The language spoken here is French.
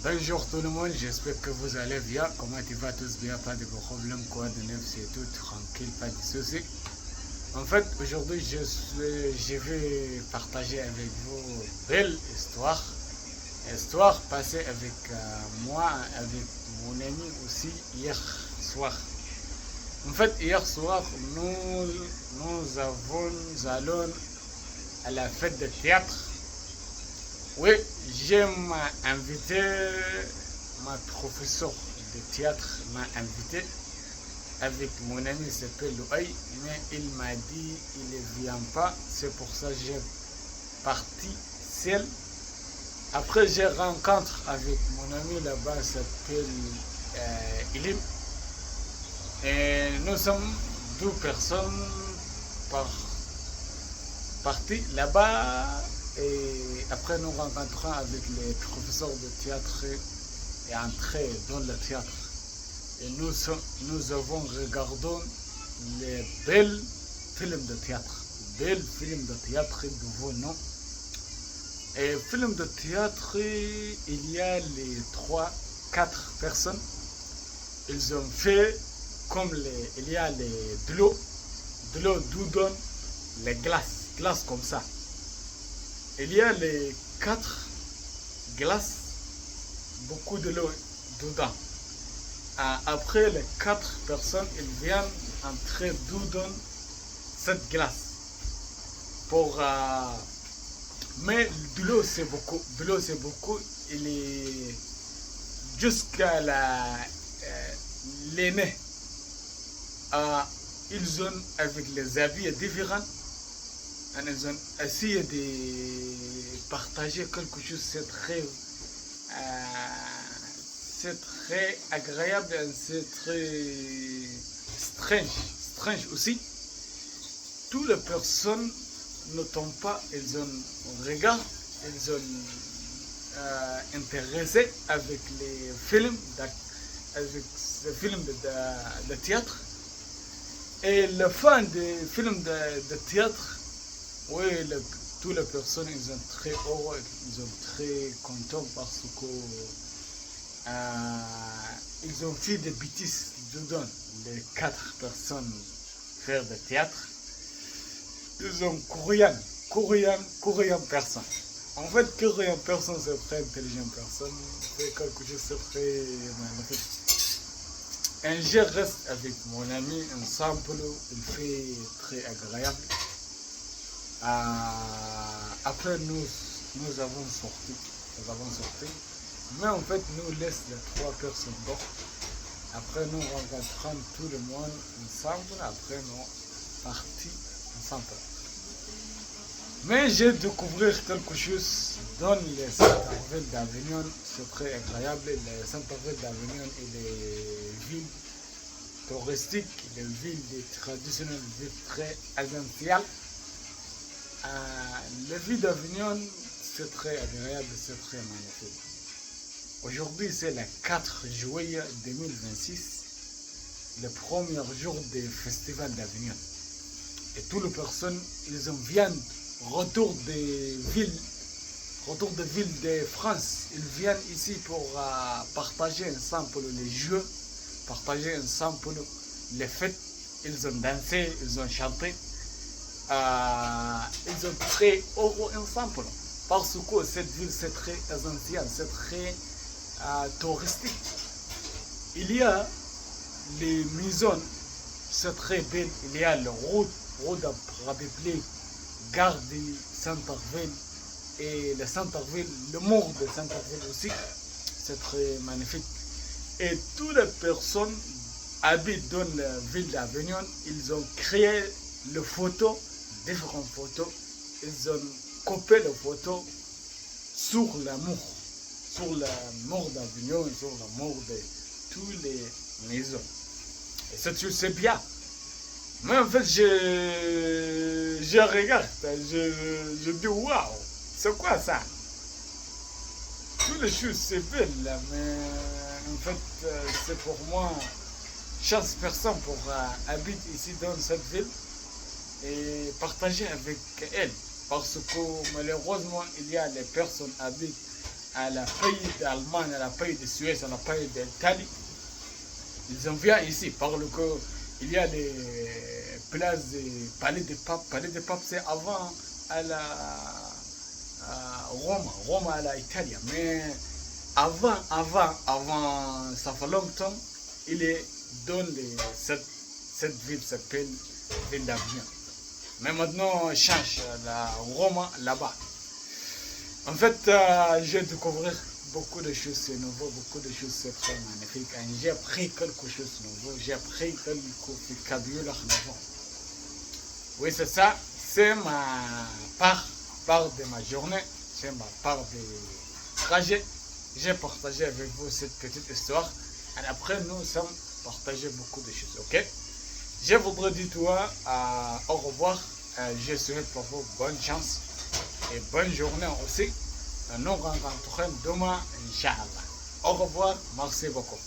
Bonjour tout le monde, j'espère que vous allez bien. Comment tu vas tous bien? Pas de problème, quoi de neuf, c'est tout tranquille, pas de soucis. En fait, aujourd'hui, je vais partager avec vous une belle histoire. Histoire passée avec moi, avec mon ami aussi hier soir. En fait, hier soir, nous allons à la fête de théâtre. Oui, j'ai invité, ma professeure de théâtre m'a invité avec mon ami qui s'appelle Louaï, mais il m'a dit il ne vient pas, c'est pour ça que j'ai parti seul. Après j'ai rencontre avec mon ami là-bas qui s'appelle Ilim, et nous sommes deux personnes par partie là-bas. Et après, nous rencontrons avec les professeurs de théâtre et entrés dans le théâtre. Et nous avons regardé les belles films de théâtre. Belles films de théâtre de vos noms. Et films de théâtre, il y a les 3-4 personnes. Ils ont fait comme il y a de l'eau doudon, les glaces comme ça. Il y a les 4 glaces, beaucoup de l'eau dedans. Après les 4 personnes, ils viennent entrer dedans cette glace. Mais de l'eau c'est beaucoup. Il est jusqu'à les nez. Ils ont avec les habits différents. Ils ont essayé de partager quelque chose, c'est très agréable, c'est très strange aussi. Toutes les personnes ne tombent pas, ils ont regardé, ils ont intéressé avec les films, de théâtre. Et le fan des films de théâtre, oui, toutes les personnes, ils sont très heureux, ils sont très contents parce que ils ont fait des bêtises dedans. Les 4 personnes faire de théâtre, ils ont coréen personne. En fait, coréen personne, c'est très intelligent personne, c'est quelque chose de très magnifique. Un jeu reste avec mon ami ensemble, il fait très agréable. Après nous avons sorti, mais en fait nous laisse les 3 personnes dehors. Après nous rencontrons tout le monde ensemble, après nous partis ensemble. Mais j'ai découvert quelque chose dans les centres-villes d'Avignon, c'est très agréable. Les centres-villes d'Avignon et les villes touristiques, les villes traditionnelles, les villes très essentielles. La ville d'Avignon, c'est très agréable, c'est très magnifique. Aujourd'hui, c'est le 4 juillet 2026, le premier jour du festival d'Avignon. Et toutes les personnes, ils viennent, retour de ville de France, ils viennent ici pour partager ensemble les jeux, partager ensemble les fêtes. Ils ont dansé, ils ont chanté. Ils ont très heureux ensemble parce que cette ville c'est très essentiel, c'est très touristique. Il y a les maisons, c'est très belle. Il y a la route de République, gare du centre-ville et le centre-ville, le mur de centre-ville aussi, c'est très magnifique. Et toutes les personnes habitent dans la ville d'Avignon, ils ont créé les photos, différentes photos, ils ont copié les photos sur la mur d'Avignon, sur la mur de toutes les maisons. Et ça, tu sais bien. Mais en fait, je regarde, je dis waouh, c'est quoi ça? Toutes les choses, c'est belle là, mais en fait, c'est pour moi, chaque personne pour habiter ici dans cette ville et partager avec elle. Parce que malheureusement, il y a des personnes qui habitent à la pays d'Allemagne, à la pays de Suède, à la pays d'Italie. Ils en viennent ici, parce que il y a les places de palais de pape. Palais de pape, c'est avant à la Rome, Rome à l'Italie. Mais avant, ça fait longtemps, il est dans cette ville s'appelle Ville d'Avignon. Mais maintenant, on change la Rome là-bas. En fait, j'ai découvert beaucoup de choses nouveaux, beaucoup de choses très magnifiques. J'ai appris quelque chose de nouveau, j'ai appris quelques vocabulaire nouveau. Oui, c'est ça, c'est ma part de ma journée, c'est ma part de trajet. J'ai partagé avec vous cette petite histoire. Et après, nous sommes partagé beaucoup de choses, ok? Je voudrais dire toi au revoir. Je souhaite pour vous bonne chance et bonne journée aussi. Nous rencontrons demain, Inch'Allah. Au revoir, merci beaucoup.